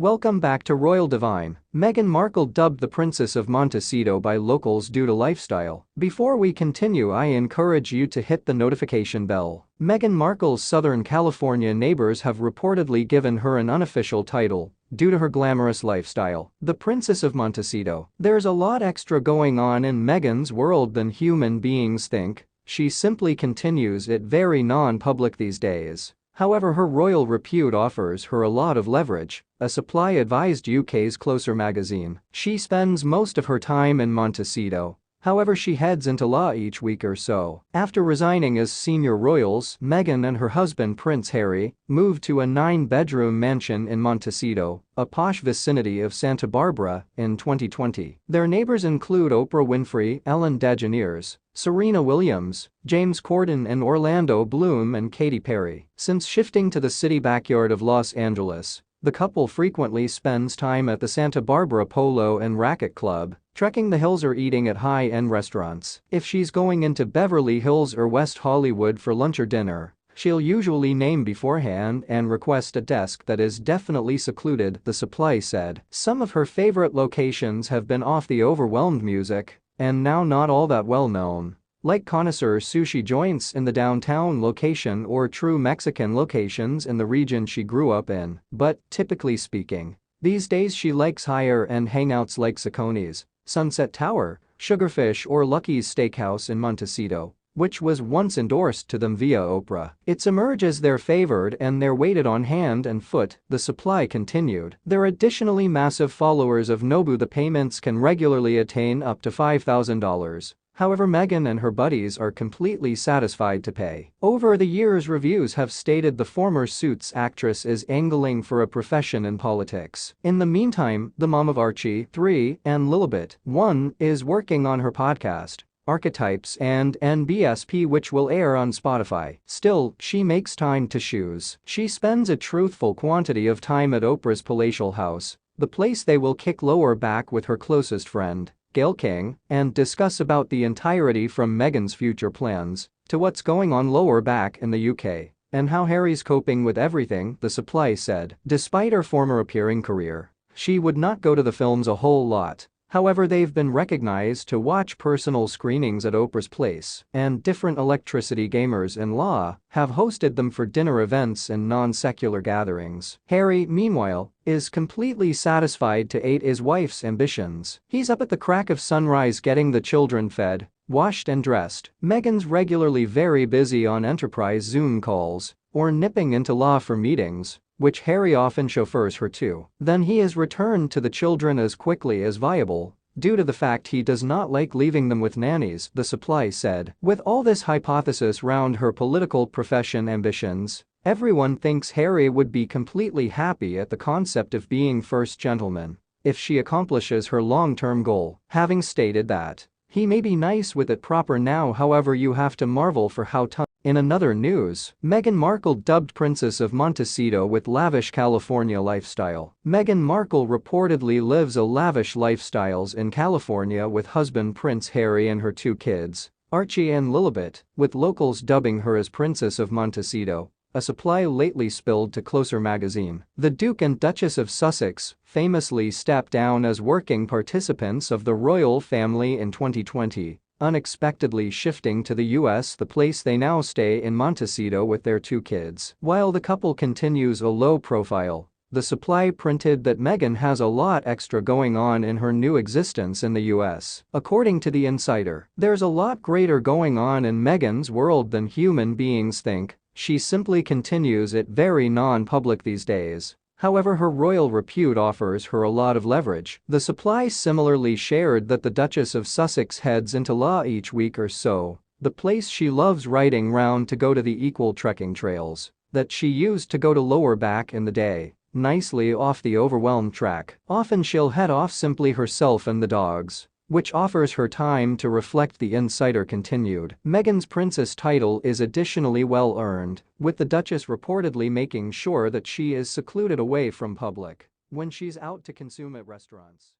Welcome back to Royal Divine. Meghan Markle dubbed the Princess of Montecito by locals due to lifestyle. Before we continue, I encourage you to hit the notification bell. Meghan Markle's Southern California neighbors have reportedly given her an unofficial title due to her glamorous lifestyle, the Princess of Montecito. There's a lot extra going on in Meghan's world than human beings think. She simply continues it very non-public these days. However, her royal repute offers her a lot of leverage, a supply advised UK's Closer magazine. She spends most of her time in Montecito. However, she heads into law each week or so. After resigning as senior royals, Meghan and her husband Prince Harry moved to a 9-bedroom mansion in Montecito, a posh vicinity of Santa Barbara, in 2020. Their neighbors include Oprah Winfrey, Ellen DeGeneres, Serena Williams, James Corden, and Orlando Bloom and Katy Perry. Since shifting to the city backyard of Los Angeles, the couple frequently spends time at the Santa Barbara Polo and Racquet Club, trekking the hills or eating at high-end restaurants. If she's going into Beverly Hills or West Hollywood for lunch or dinner, she'll usually name beforehand and request a desk that is definitely secluded, the supply said. Some of her favorite locations have been off the overwhelmed music and now not all that well known, like connoisseur sushi joints in the downtown location or true Mexican locations in the region she grew up in. But, typically speaking, these days she likes higher-end hangouts like Saucony's, Sunset Tower, Sugarfish, or Lucky's Steakhouse in Montecito, which was once endorsed to them via Oprah. It's emerges they're favored and they're waited on hand and foot, the supply continued. They're additionally massive followers of Nobu. The payments can regularly attain up to $5,000. However, Meghan and her buddies are completely satisfied to pay. Over the years, reviews have stated the former Suits actress is angling for a profession in politics. In the meantime, the mom of Archie, 3, and Lilibet, 1, is working on her podcast, Archetypes and NBSP, which will air on Spotify. Still, she makes time to choose. She spends a truthful quantity of time at Oprah's palatial house, the place they will kick lower back with her closest friend, Gayle King, and discuss about the entirety from Meghan's future plans to what's going on lower back in the UK and how Harry's coping with everything, the supply said. Despite her former appearing career, she would not go to the films a whole lot. However, they've been recognized to watch personal screenings at Oprah's place, and different electricity gamers-in-law have hosted them for dinner events and non-secular gatherings. Harry, meanwhile, is completely satisfied to aid his wife's ambitions. He's up at the crack of sunrise getting the children fed, washed and dressed. Meghan's regularly very busy on enterprise Zoom calls or nipping into law for meetings, which Harry often chauffeurs her to. Then he is returned to the children as quickly as viable, due to the fact he does not like leaving them with nannies, the supply said. With all this hypothesis round her political profession ambitions, everyone thinks Harry would be completely happy at the concept of being first gentleman if she accomplishes her long-term goal, having stated that he may be nice with it proper now. However, you have to marvel for how tough. In another news, Meghan Markle dubbed Princess of Montecito with lavish California lifestyle. Meghan Markle reportedly lives a lavish lifestyles in California with husband Prince Harry and her 2 kids, Archie and Lilibet, with locals dubbing her as Princess of Montecito, a supply lately spilled to Closer magazine. The Duke and Duchess of Sussex famously stepped down as working participants of the royal family in 2020. Unexpectedly shifting to the US, the place they now stay in Montecito with their 2 kids. While the couple continues a low profile, the supply printed that Meghan has a lot extra going on in her new existence in the US. According to The Insider, there's a lot greater going on in Meghan's world than human beings think. She simply continues it very non-public these days. However, her royal repute offers her a lot of leverage. The supply similarly shared that the Duchess of Sussex heads into law each week or so, the place she loves riding round to go to the equal trekking trails that she used to go to lower back in the day, nicely off the overwhelmed track. Often she'll head off simply herself and the dogs, which offers her time to reflect, the insider continued. Meghan's princess title is additionally well earned, with the Duchess reportedly making sure that she is secluded away from public when she's out to consume at restaurants.